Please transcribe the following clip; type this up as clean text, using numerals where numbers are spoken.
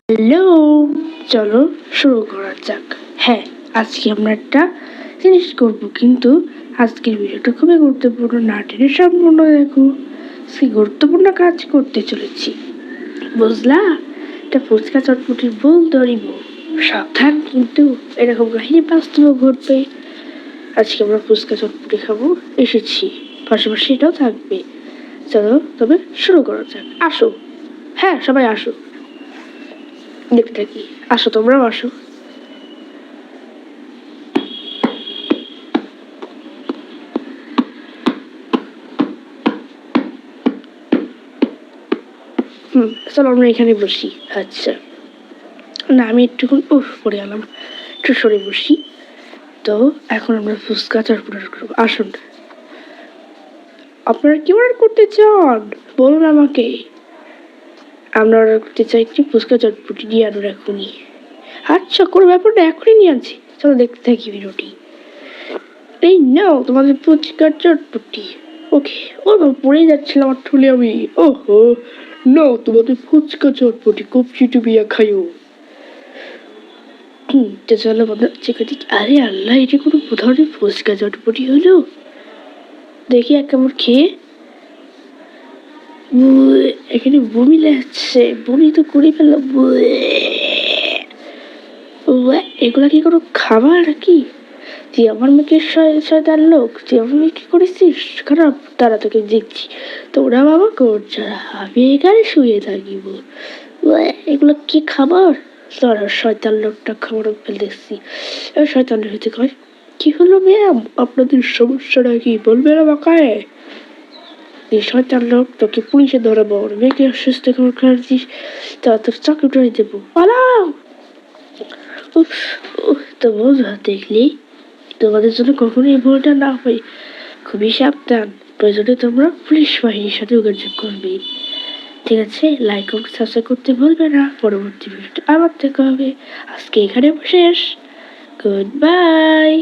Hello, চলো শুরু করা যাক। হ্যাঁ, আজকে আমরা একটা জিনিস করবো, কিন্তু আজকের ভিডিওটা খুবই গুরুত্বপূর্ণ, না টেনে সম্পূর্ণ দেখো। সে গুরুত্বপূর্ণ কাজ করতে চলেছি, বুঝলা? এটা ফুচকা চটপটির বল ধরিব, সাবধান, কিন্তু এরকম কাহিনী বাস্তবে ঘটবে। আজকে আমরা ফুচকা চটপটি খাবো, এসেছি, পাশাপাশি এটাও থাকবে। চলো তবে শুরু করা যাক, আসো। হ্যাঁ, সবাই আসো, দেখতে থাকি। আসো, তোমরাও আসো। চলো আমরা এখানে বসি। আচ্ছা, না আমি একটুক্ষণ পড়ে গেলাম, একটু সরে বসি। তো এখন আমরা ফুচকা চটপটি করবো। আসুন, আপনারা কি অর্ডার করতে চান বলুন আমাকে। আমরা অর্ডার করতে চাই একটি ফুচকা চটপটি, নিয়ে আনুন এখনই। আচ্ছা, কোনো ব্যাপার না, এখনই নিয়ে আনছি। চলো দেখতে থাকি ভিডিওটি। এই নাও তোমাদের ফুচকা চটপটি। ওকে, ও পড়ে যাচ্ছিলাম আমার ঠুলে আমি। ওহো, নাও তোমাদের ফুচকা চটপটি, কপচি টুপিয়া খাইও। তো চলো বন্ধু, আরে আল্লাহ, এটা কোনো ধরনের ফুচকা চটপটি হলো? দেখি এক কামড় খেয়ে। এখানে বমি লাগছে, বমি তো করে ফেললাম। এগুলা কি কোনো খাবার নাকি? তুই আমার মেয়েকে শয়তান লোক, তুই আমার মেয়ে কি করেছিস খারাপ? তারা তোকে দেখছি, তোরা বাবা করছে, আমি এখানে শুয়ে থাকিব। এগুলো কি খাবার? তারা শয়তান লোকটা খাবার দেখছি। শয়তান হইতে কয়, কি হলো ম্যাম, আপনাদের সমস্যাটা কি বলবে না বাকায়? এই শয়তান লোক, তোকে পুলিশে ধরাবো, মেয়েকে অসুস্থ করেছিস, তা তোর চাকরিটা দেবো, পালাও। তো বন্ধুরা, দেখলি, তোমাদের জন্য কখনো এই ভুলটা না হয়, খুবই সাবধান। প্রয়োজনে তোমরা পুলিশ বাহিনীর সাথে যোগাযোগ করবে। ঠিক আছে, লাইক ও সাবস্ক্রাইব করতে ভুলবে না। পরবর্তী ভিডিওটা আবার দেখা হবে। আজকে এখানে শেষ। Good bye.